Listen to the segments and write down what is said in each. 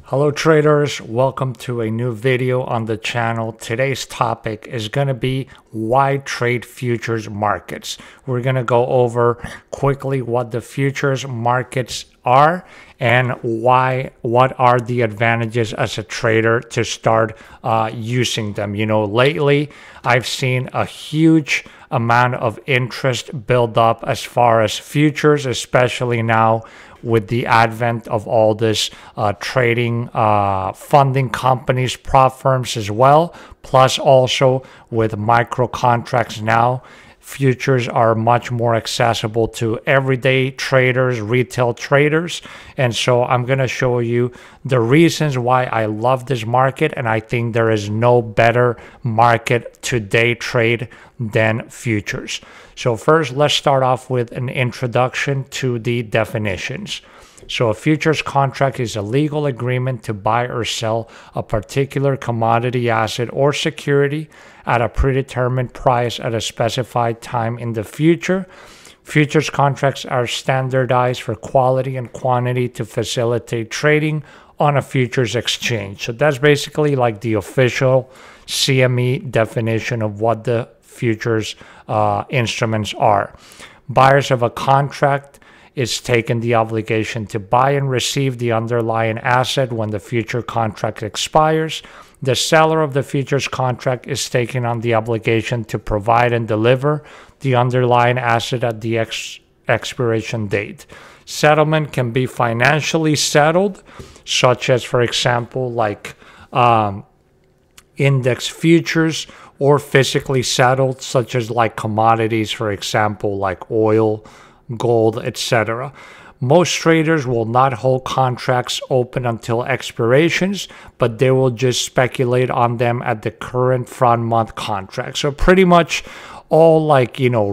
Hello traders, welcome to a new video on the channel. Today's topic is going to be why trade futures markets. We're going to go over quickly what the futures markets are and what are the advantages as a trader to start using them. You know, lately I've seen a huge amount of interest build up as far as futures, especially now with the advent of all this trading funding companies, prop firms as well, plus also with micro contracts now. Futures are much more accessible to everyday traders, retail traders. And so I'm going to show you the reasons why I love this market. And I think there is no better market to day trade than futures. So first, let's start off with an introduction to the definitions. So a futures contract is a legal agreement to buy or sell a particular commodity, asset, or security at a predetermined price at a specified time in the future. Futures contracts are standardized for quality and quantity to facilitate trading on a futures exchange. So that's basically like the official CME definition of what the futures instruments are. Buyers of a contract is taken the obligation to buy and receive the underlying asset when the future contract expires. The seller of the futures contract is taken on the obligation to provide and deliver the underlying asset at the expiration date. Settlement can be financially settled, such as, for example, like index futures, or physically settled, such as like commodities, for example, like oil, gold, etc. Most traders will not hold contracts open until expirations, but they will just speculate on them at the current front month contract. So pretty much all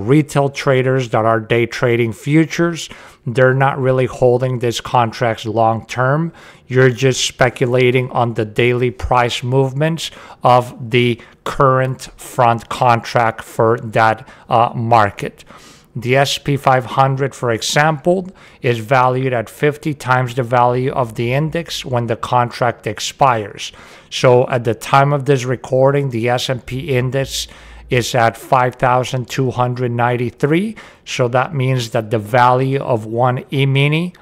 retail traders that are day trading futures, they're not really holding these contracts long term. You're just speculating on the daily price movements of the current front contract for that market. The SP 500, for example, is valued at 50 times the value of the index when the contract expires. So at the time of this recording, the S&P index is at 5,293. So that means that the value of one E-mini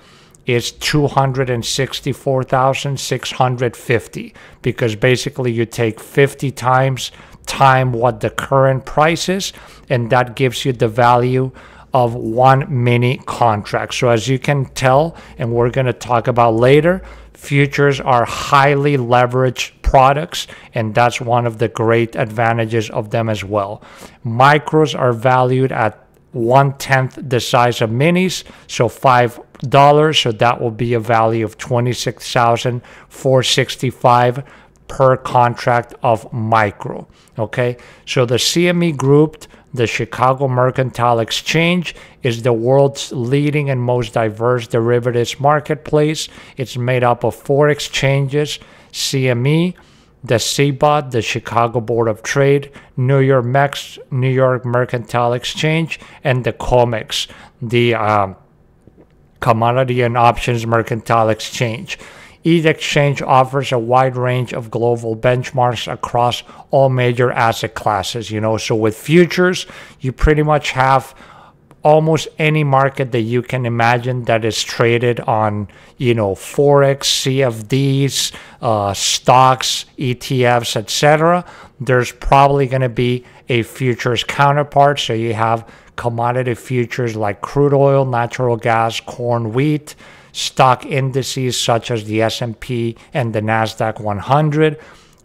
is 264,650, because basically you take 50 times what the current price is, and that gives you the value of one mini contract. So as you can tell, and we're going to talk about later, futures are highly leveraged products, and that's one of the great advantages of them as well. Micros are valued at 1/10 the size of minis, so $5, so that will be a value of $26,465 per contract of micro. Okay, so the CME Group, the Chicago Mercantile Exchange, is the world's leading and most diverse derivatives marketplace. It's made up of 4 exchanges: CME, the CBOT, the Chicago Board of Trade, New York Mercantile Exchange, and the COMEX, the Commodity and Options Mercantile Exchange. Each exchange offers a wide range of global benchmarks across all major asset classes. So with futures, you pretty much have almost any market that you can imagine that is traded on, Forex, CFDs, stocks, ETFs, etc. There's probably going to be a futures counterpart. So you have commodity futures like crude oil, natural gas, corn, wheat, stock indices such as the S&P and the NASDAQ 100,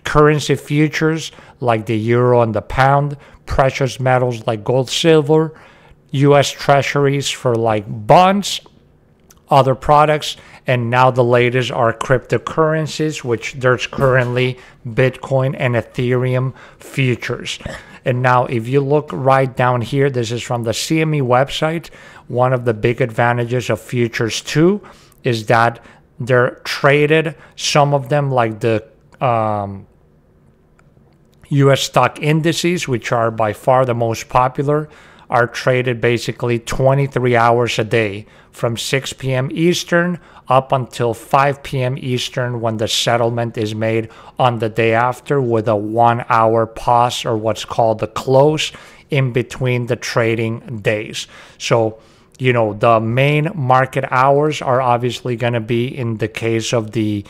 currency futures like the euro and the pound, precious metals like gold, silver, U.S. treasuries for like bonds, other products, and now the latest are cryptocurrencies, which there's currently Bitcoin and Ethereum futures. And now if you look right down here, this is from the CME website. One of the big advantages of futures too is that they're traded, some of them like the U.S. stock indices, which are by far the most popular, are traded basically 23 hours a day from 6 p.m. Eastern up until 5 p.m. Eastern when the settlement is made on the day after, with a 1 hour pause or what's called the close in between the trading days. So, you know, the main market hours are obviously going to be, in the case of the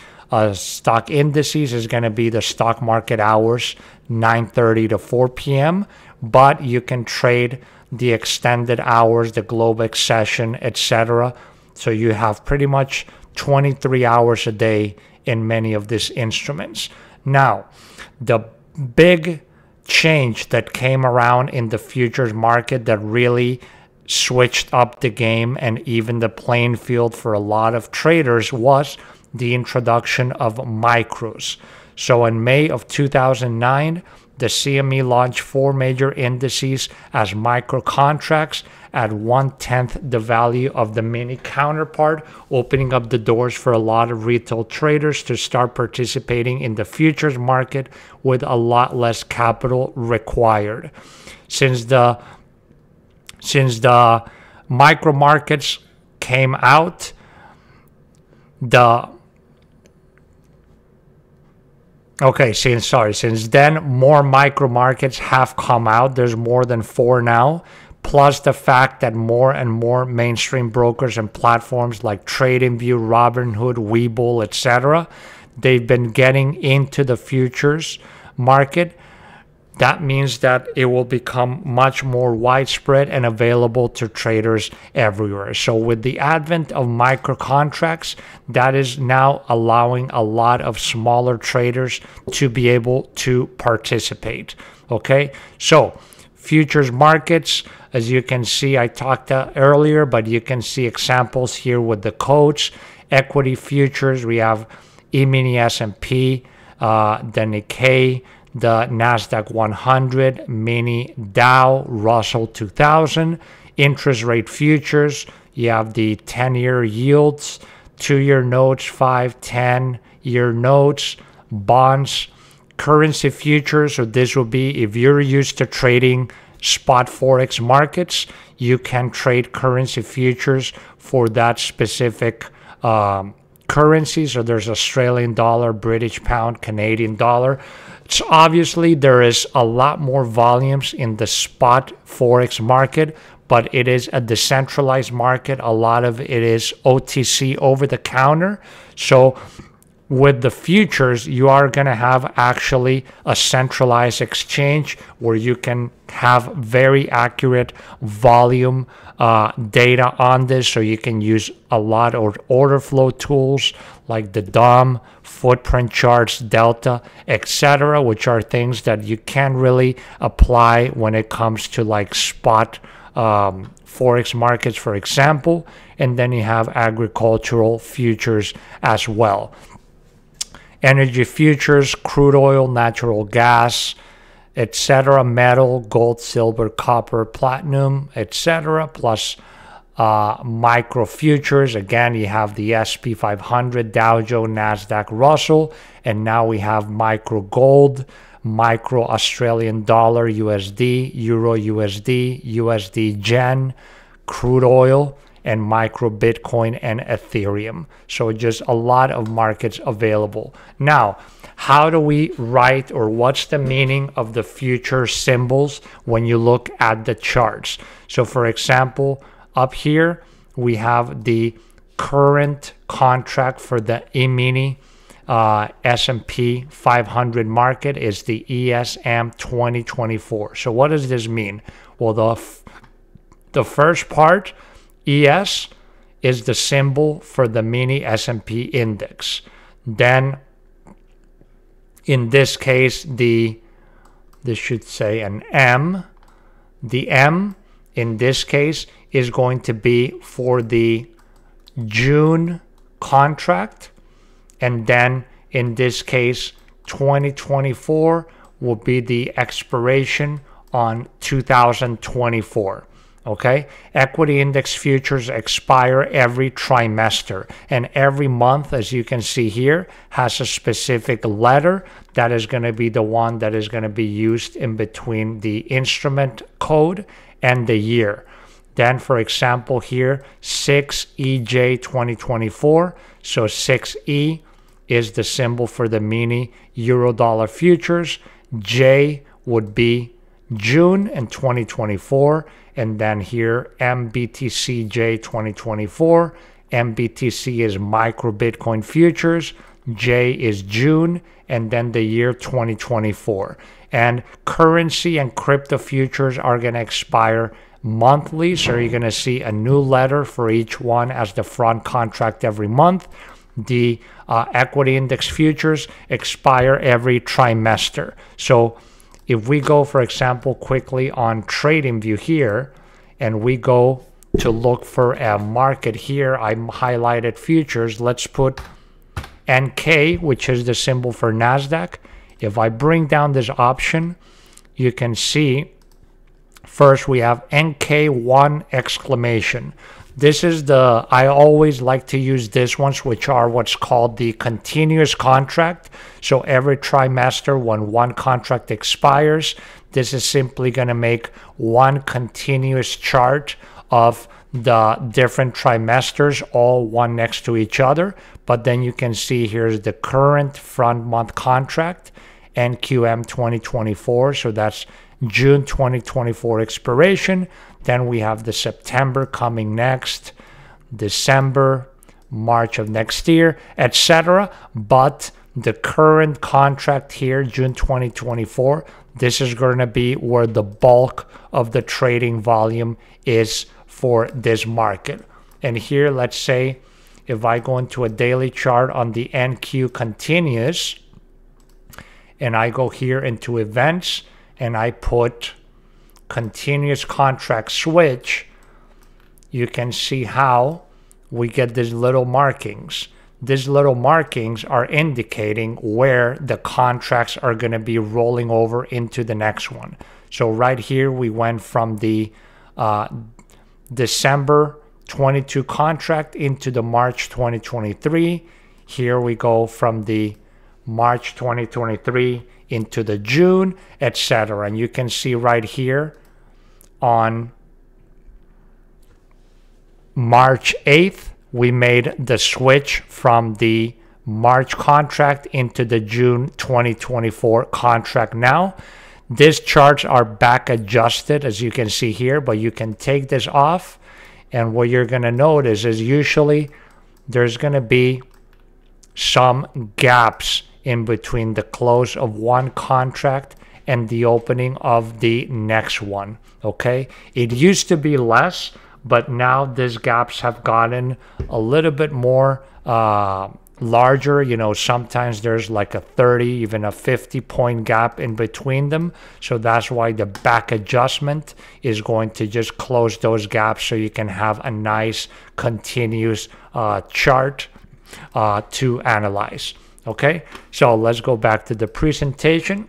stock indices, is going to be the stock market hours, 9:30 to 4 p.m. But you can trade the extended hours, the Globex session, etc. So you have pretty much 23 hours a day in many of these instruments. Now, the big change that came around in the futures market that really switched up the game and even the playing field for a lot of traders was the introduction of micros. So in May of 2009, the CME launched 4 major indices as micro contracts at 1/10 the value of the mini counterpart, opening up the doors for a lot of retail traders to start participating in the futures market with a lot less capital required. Since the micro markets came out, since then, more micro markets have come out. There's more than 4 now, plus the fact that more and more mainstream brokers and platforms like TradingView, Robinhood, Webull, etc., they've been getting into the futures market. That means that it will become much more widespread and available to traders everywhere. So with the advent of micro contracts, that is now allowing a lot of smaller traders to be able to participate. Okay, so futures markets, as you can see, I talked earlier, but you can see examples here with the codes. Equity futures, we have E-mini S&P, the Nikkei, the NASDAQ 100, mini Dow, Russell 2000. Interest rate futures, you have the 10-year yields, 2-year notes, 5, 10-year notes, bonds. Currency futures, so this will be, if you're used to trading spot forex markets, you can trade currency futures for that specific currency. So there's Australian dollar, British pound, Canadian dollar. So obviously there is a lot more volumes in the spot forex market, but it is a decentralized market. A lot of it is OTC, over the counter. So with the futures, you are going to have actually a centralized exchange where you can have very accurate volume data on this. So you can use a lot of order flow tools like the DOM, footprint charts, delta, etc., which are things that you can't really apply when it comes to like spot forex markets, for example. And then you have agricultural futures as well. Energy futures, crude oil, natural gas, etc., metal, gold, silver, copper, platinum, etc., plus micro futures. Again, you have the SP 500, Dow Jones, NASDAQ, Russell, and now we have micro gold, micro Australian dollar, USD, Euro USD, USD Gen, crude oil, and micro Bitcoin and Ethereum. So just a lot of markets available. Now, how do we write, or what's the meaning of the future symbols when you look at the charts? So for example, up here, we have the current contract for the E-mini S&P 500 market is the ESM 2024. So what does this mean? Well, the first part, ES, is the symbol for the mini S&P index. Then in this case, this should say an M. The M in this case is going to be for the June contract. And then in this case, 2024 will be the expiration on 2024. Okay, equity index futures expire every trimester, and every month, as you can see here, has a specific letter that is going to be the one that is going to be used in between the instrument code and the year. Then, for example, here, 6EJ 2024. So 6E is the symbol for the mini euro dollar futures. J would be June in 2024. And then here, MBTCJ 2024. MBTC is micro Bitcoin futures. J is June, and then the year 2024. And currency and crypto futures are going to expire monthly. So you're going to see a new letter for each one as the front contract every month. The equity index futures expire every trimester. So if we go, for example, quickly on TradingView here, and we go to look for a market here, I highlighted futures. Let's put NK, which is the symbol for NASDAQ. If I bring down this option, you can see first we have NK1 exclamation. This is the, I always like to use this ones, which are what's called the continuous contract. So every trimester when one contract expires, this is simply going to make one continuous chart of the different trimesters, all one next to each other. But then you can see here's the current front month contract, NQM 2024. So that's June 2024 expiration. Then we have the September coming next, December, March of next year, etc. But the current contract here, June 2024, this is going to be where the bulk of the trading volume is for this market. And here, let's say if I go into a daily chart on the NQ continuous, and I go here into events, and I put continuous contract switch, you can see how we get these little markings. These little markings are indicating where the contracts are going to be rolling over into the next one. So right here, we went from the December 22 contract into the March 2023. Here we go from the March 2023 into the June, etc. And you can see right here on March 8th, we made the switch from the March contract into the June 2024 contract now. These charts are back adjusted, as you can see here, but you can take this off. And what you're going to notice is usually there's going to be some gaps in between the close of one contract and the opening of the next one. Okay, it used to be less, but now these gaps have gotten a little bit more larger. You know, sometimes there's like a 30, even a 50-point gap in between them. So that's why the back adjustment is going to just close those gaps so you can have a nice continuous chart to analyze. Okay, so let's go back to the presentation.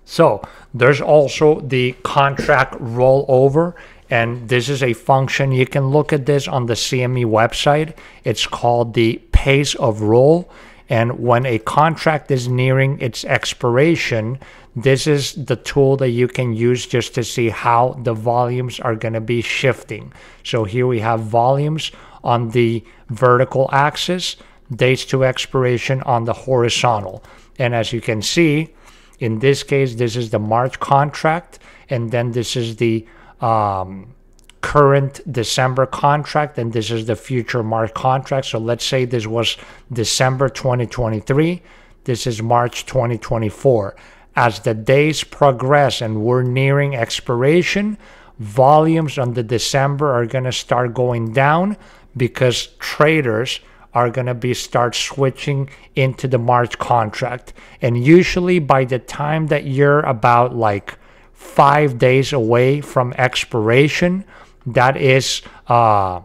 So there's also the contract rollover, and this is a function. You can look at this on the CME website. It's called the pace of roll. And when a contract is nearing its expiration, this is the tool that you can use just to see how the volumes are going to be shifting. So here we have volumes on the vertical axis, dates to expiration on the horizontal. And as you can see, in this case, this is the March contract, and then this is the current December contract, and this is the future March contract. So let's say this was December 2023. This is March 2024. As the days progress and we're nearing expiration, volumes on the December are going to start going down because traders are going to start switching into the March contract. And usually by the time that you're about like 5 days away from expiration, that is or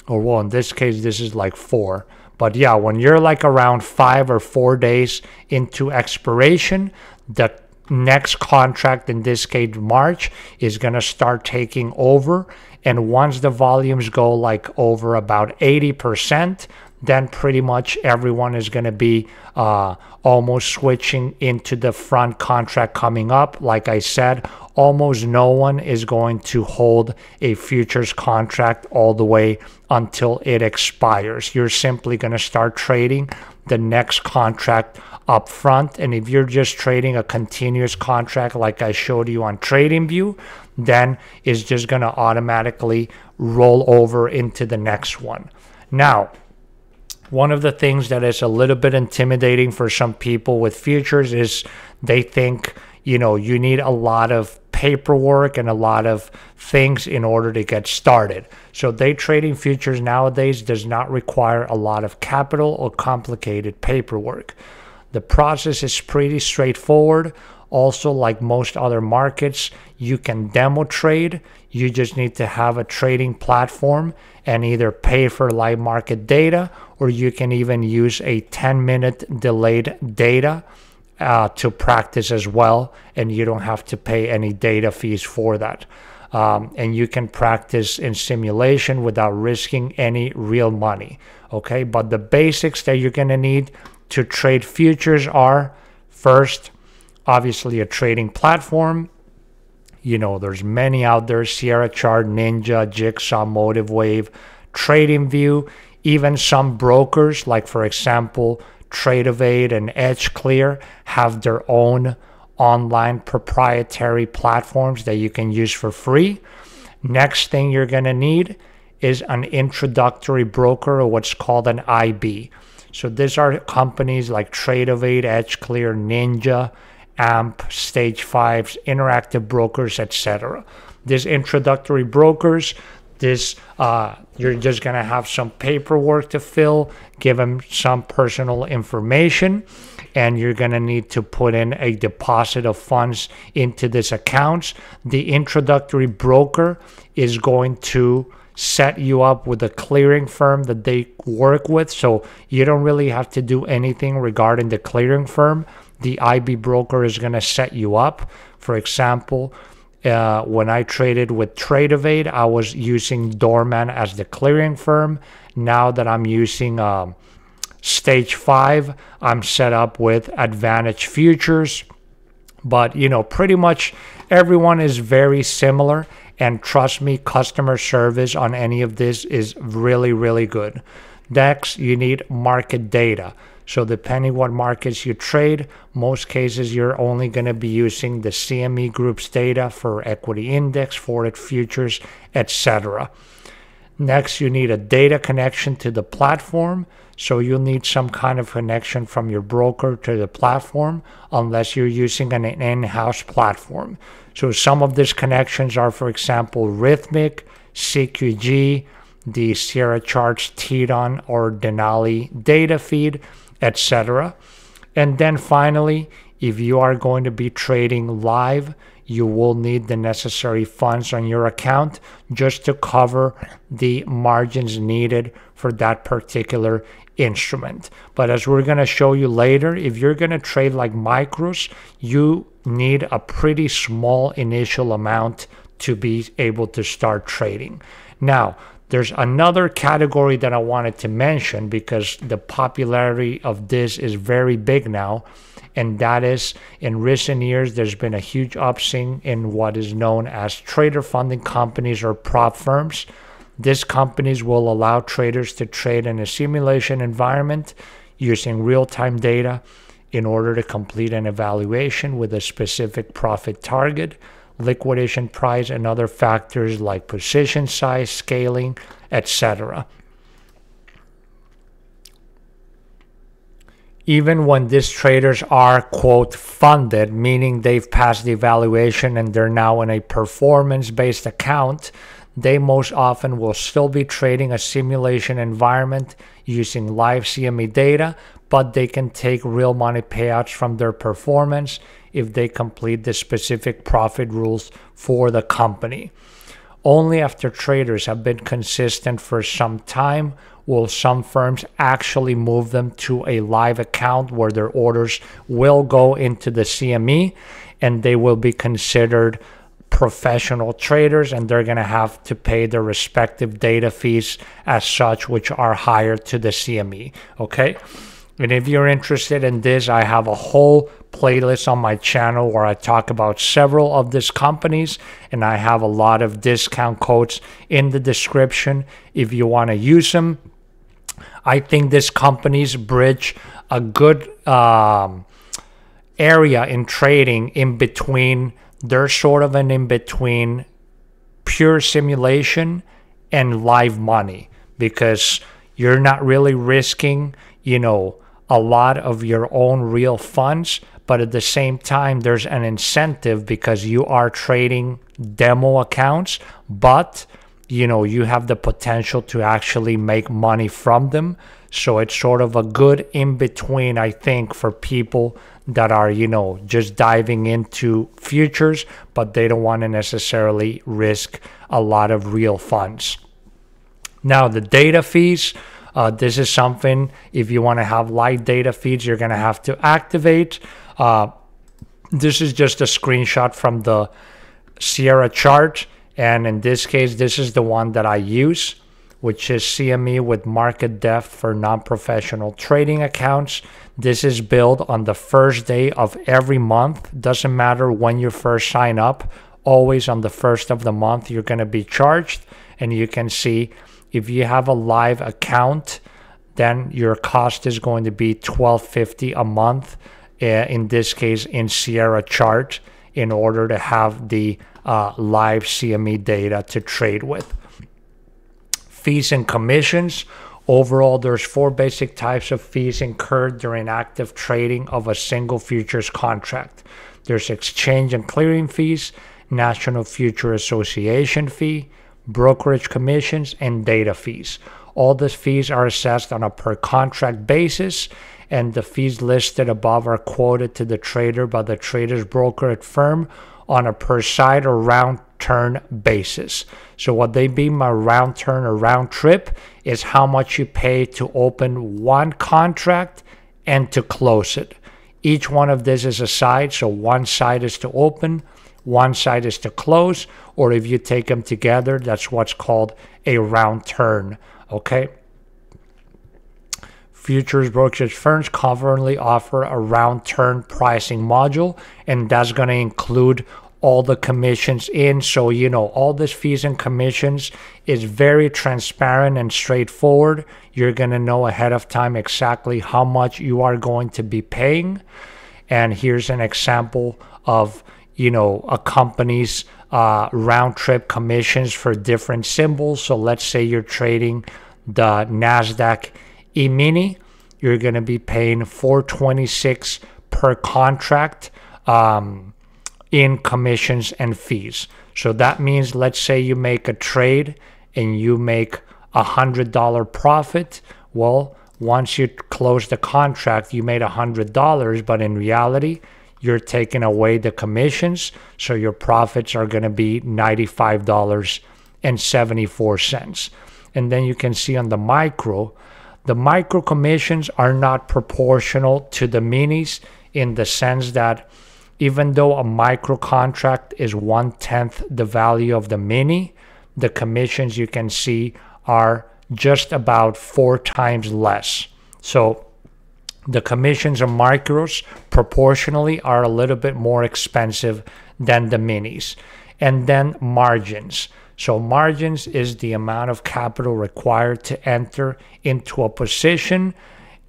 well, in this case this is like 4, but yeah, when you're like around 5 or 4 days into expiration, the next contract, in this case March, is going to start taking over. And once the volumes go like over about 80%, then pretty much everyone is going to be almost switching into the front contract coming up. Like I said, almost no one is going to hold a futures contract all the way until it expires. You're simply going to start trading the next contract up front. And if you're just trading a continuous contract like I showed you on TradingView, then it's just going to automatically roll over into the next one. Now, one of the things that is a little bit intimidating for some people with futures is they think, you know, you need a lot of paperwork and a lot of things in order to get started. So day trading futures nowadays does not require a lot of capital or complicated paperwork. The process is pretty straightforward. Also, like most other markets, you can demo trade. You just need to have a trading platform and either pay for live market data, or you can even use a 10-minute delayed data to practice as well, and you don't have to pay any data fees for that. And you can practice in simulation without risking any real money. Okay, but the basics that you're going to need to trade futures are, first, obviously a trading platform. You know, there's many out there: Sierra Chart, Ninja, Jigsaw, MotiveWave, TradingView, even some brokers, like for example, Tradeovate and EdgeClear, have their own online proprietary platforms that you can use for free. Next thing you're going to need is an introductory broker, or what's called an IB. So these are companies like Tradeovate, EdgeClear, Ninja, AMP, Stage 5s, Interactive Brokers, etc. These introductory brokers, you're just going to have some paperwork to fill, give them some personal information, and you're going to need to put in a deposit of funds into these accounts. The introductory broker is going to set you up with a clearing firm that they work with, so you don't really have to do anything regarding the clearing firm. The IB broker is going to set you up. For example, when I traded with Tradeovate, I was using Doorman as the clearing firm. Now that I'm using Stage 5, I'm set up with Advantage Futures. But, you know, pretty much everyone is very similar. And trust me, customer service on any of this is really, really good. Next, you need market data. So depending what markets you trade, most cases you're only going to be using the CME Group's data for equity index, forward futures, etc. Next, you need a data connection to the platform. So you'll need some kind of connection from your broker to the platform, unless you're using an in-house platform. So some of these connections are, for example, Rhythmic, CQG, the Sierra Charts Teton or Denali data feed, etc. And then finally, if you are going to be trading live, you will need the necessary funds on your account just to cover the margins needed for that particular instrument. But as we're going to show you later, if you're going to trade like micros, you need a pretty small initial amount to be able to start trading. Now, there's another category that I wanted to mention because the popularity of this is very big now, and that is, in recent years, there's been a huge upswing in what is known as trader funding companies or prop firms. These companies will allow traders to trade in a simulation environment using real-time data in order to complete an evaluation with a specific profit target, liquidation price, and other factors like position size, scaling, etc. Even when these traders are, quote, funded, meaning they've passed the evaluation and they're now in a performance-based account, they most often will still be trading a simulation environment using live CME data, but they can take real money payouts from their performance if they complete the specific profit rules for the company. Only after traders have been consistent for some time will some firms actually move them to a live account where their orders will go into the CME and they will be considered professional traders, and they're going to have to pay their respective data fees as such, which are higher to the CME. Okay. And if you're interested in this, I have a whole playlist on my channel where I talk about several of these companies, and I have a lot of discount codes in the description if you want to use them. I think these companies bridge a good area in trading in between. They're sort of an in-between pure simulation and live money, because you're not really risking, a lot of your own real funds, but at the same time, there's an incentive because you are trading demo accounts, but you have the potential to actually make money from them. So it's sort of a good in-between, I think, for people that are, just diving into futures, but they don't want to necessarily risk a lot of real funds. Now, the data fees, this is something, if you want to have live data feeds, you're going to have to activate. This is just a screenshot from the Sierra chart. And in this case, this is the one that I use, which is CME with market depth for non-professional trading accounts. This is billed on the first day of every month. Doesn't matter when you first sign up. Always on the first of the month, you're going to be charged. And you can see if you have a live account, then your cost is going to be $12.50 a month. In this case, in Sierra chart, in order to have the live CME data to trade with. Fees and commissions. Overall, there's 4 basic types of fees incurred during active trading of a single futures contract. There's exchange and clearing fees, National Future Association fee, brokerage commissions, and data fees. All these fees are assessed on a per contract basis, and the fees listed above are quoted to the trader by the trader's brokerage firm on a per side or round turn basis. So what they mean by round turn or round trip is how much you pay to open one contract and to close it. Each one of this is a side, so one side is to open, one side is to close, or if you take them together, that's what's called a round turn, okay? Futures brokerage firms currently offer a round turn pricing module, and that's going to include all the commissions in. So, all these fees and commissions is very transparent and straightforward. You're going to know ahead of time exactly how much you are going to be paying. And here's an example of, a company's round trip commissions for different symbols. So let's say you're trading the NASDAQ E-mini, you're going to be paying $4.26 per contract in commissions and fees. So that means, let's say you make a trade and you make $100 profit. Well, once you close the contract, you made $100, but in reality, you're taking away the commissions. So your profits are going to be $95.74. And then you can see on the micro commissions are not proportional to the minis, in the sense that even though a micro contract is 1/10 the value of the mini, the commissions you can see are just about 4 times less. So the commissions on micros proportionally are a little bit more expensive than the minis. And then margins. So margins is the amount of capital required to enter into a position.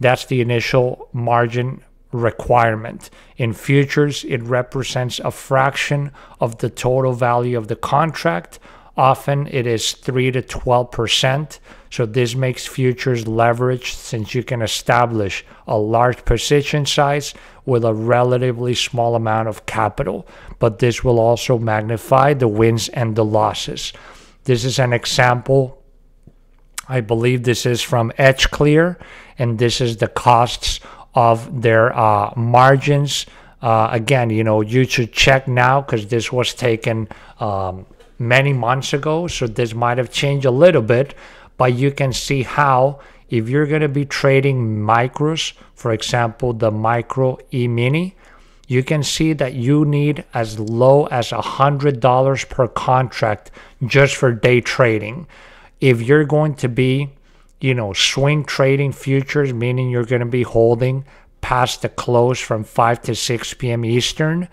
That's the initial margin requirement. In futures, it represents a fraction of the total value of the contract. Often it is 3 to 12%. So this makes futures leveraged, since you can establish a large position size with a relatively small amount of capital. But this will also magnify the wins and the losses. This is an example. I believe this is from EdgeClear, and this is the costs of their margins. Again, you should check now, because this was taken many months ago, so this might have changed a little bit, but you can see how, if you're going to be trading micros, for example, the micro E-mini, you can see that you need as low as $100 per contract just for day trading. If you're going to be swing trading futures, meaning you're going to be holding past the close from 5 to 6 p.m. Eastern,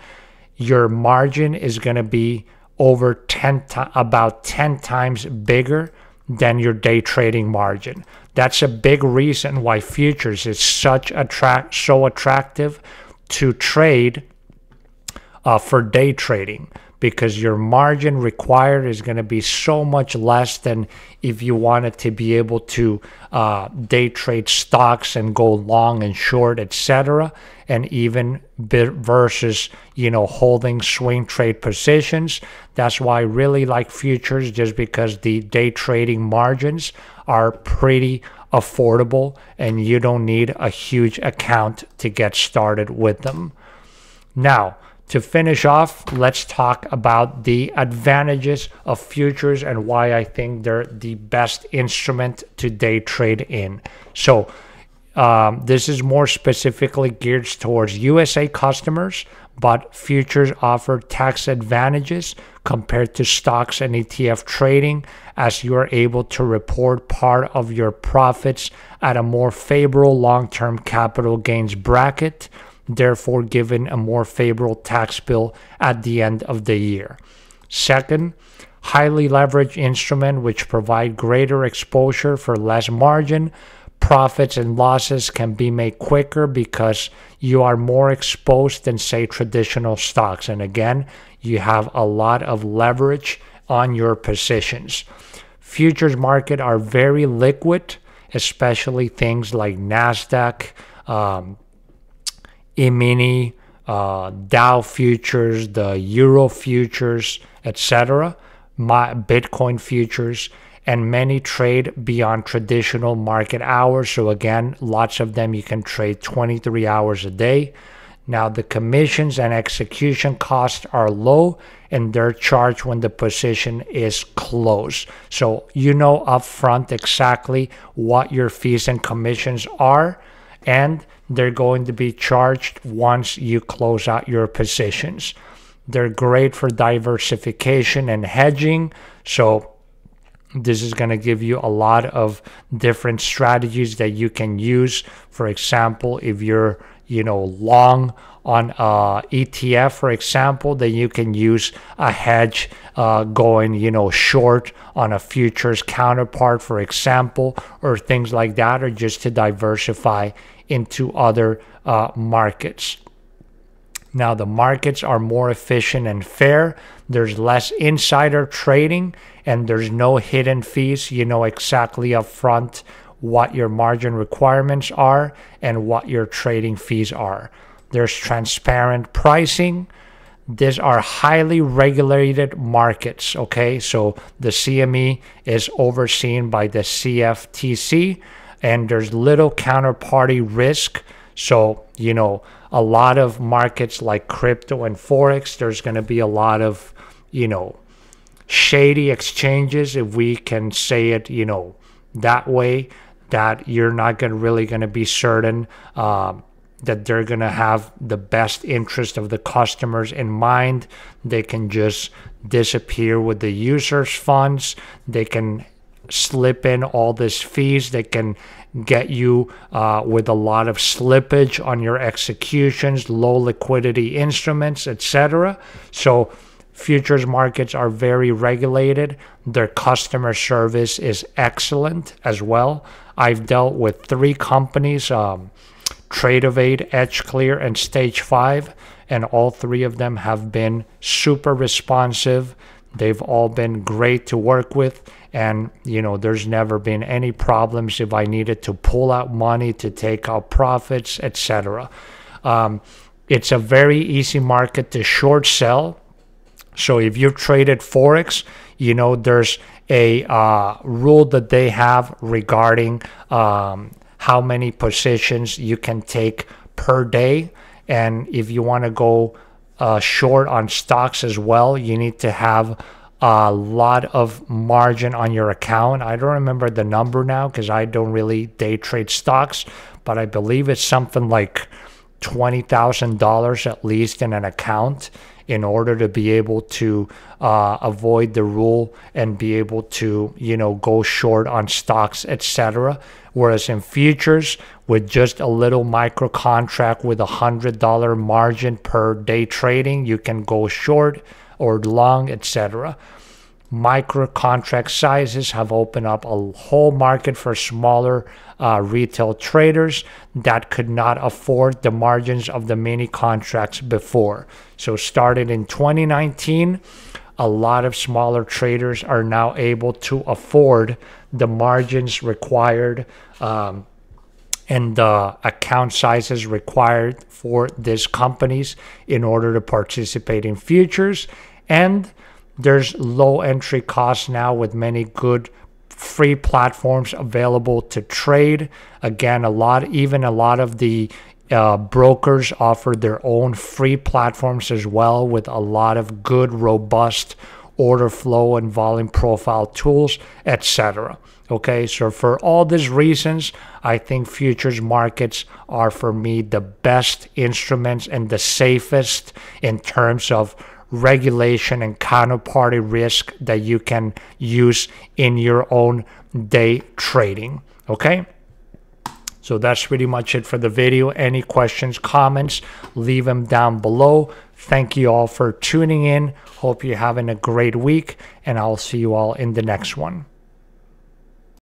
your margin is going to be over about 10 times bigger than your day trading margin. That's a big reason why futures is so attractive to trade for day trading, because your margin required is going to be so much less than if you wanted to be able to day trade stocks and go long and short, etc. And even versus, holding swing trade positions. That's why I really like futures, just because the day trading margins are pretty affordable and you don't need a huge account to get started with them. Now, to finish off, let's talk about the advantages of futures and why I think they're the best instrument to day trade in. So this is more specifically geared towards USA customers, but futures offer tax advantages compared to stocks and ETF trading, as you are able to report part of your profits at a more favorable long-term capital gains bracket, therefore giving a more favorable tax bill at the end of the year. Second, highly leveraged instrument which provide greater exposure for less margin. Profits and losses can be made quicker because you are more exposed than, say, traditional stocks. And again, you have a lot of leverage on your positions. Futures market are very liquid, especially things like NASDAQ, E-mini, Dow futures, the Euro futures, etc., Bitcoin futures, and many trade beyond traditional market hours. So again, lots of them you can trade 23 hours a day. Now, the commissions and execution costs are low, and they're charged when the position is closed. So you know upfront exactly what your fees and commissions are, and they're going to be charged once you close out your positions. They're great for diversification and hedging. So this is going to give you a lot of different strategies that you can use. For example, if you're long on ETF, for example, then you can use a hedge going short on a futures counterpart, for example, or things like that, or just to diversify into other markets. Now, the markets are more efficient and fair. There's less insider trading, and there's no hidden fees. You know exactly upfront what your margin requirements are and what your trading fees are. There's transparent pricing. These are highly regulated markets, okay? So the CME is overseen by the CFTC, and there's little counterparty risk. So, a lot of markets like crypto and Forex, there's going to be a lot of, shady exchanges, if we can say it, that way, that you're not really going to be certain that they're going to have the best interest of the customers in mind. They can just disappear with the users' funds. They can slip in all these fees. They can get you with a lot of slippage on your executions, low liquidity instruments, etc. So futures markets are very regulated. Their customer service is excellent as well. I've dealt with 3 companies, Tradeovate, EdgeClear, and Stage 5, and all 3 of them have been super responsive. They've all been great to work with, and there's never been any problems if I needed to pull out money to take out profits, etc. It's a very easy market to short sell. So if you've traded Forex, there's a rule that they have regarding how many positions you can take per day. And if you want to go short on stocks as well, you need to have a lot of margin on your account. I don't remember the number now because I don't really day trade stocks, but I believe it's something like $20,000 at least in an account. in order to be able to avoid the rule and be able to, go short on stocks, etc. Whereas in futures, with just a little micro contract with $100 margin per day trading, you can go short or long, etc. Micro contract sizes have opened up a whole market for smaller retail traders that could not afford the margins of the mini contracts before. So started in 2019, a lot of smaller traders are now able to afford the margins required and the account sizes required for these companies in order to participate in futures. And there's low entry costs now with many good free platforms available to trade. Again, a lot of the brokers offer their own free platforms as well, with a lot of good, robust order flow and volume profile tools, etc. Okay, so for all these reasons, I think futures markets are, for me, the best instruments and the safest in terms of regulation and counterparty risk that you can use in your own day trading. Okay, so that's pretty much it for the video. Any questions, comments, leave them down below. Thank you all for tuning in. Hope you're having a great week, and I'll see you all in the next one.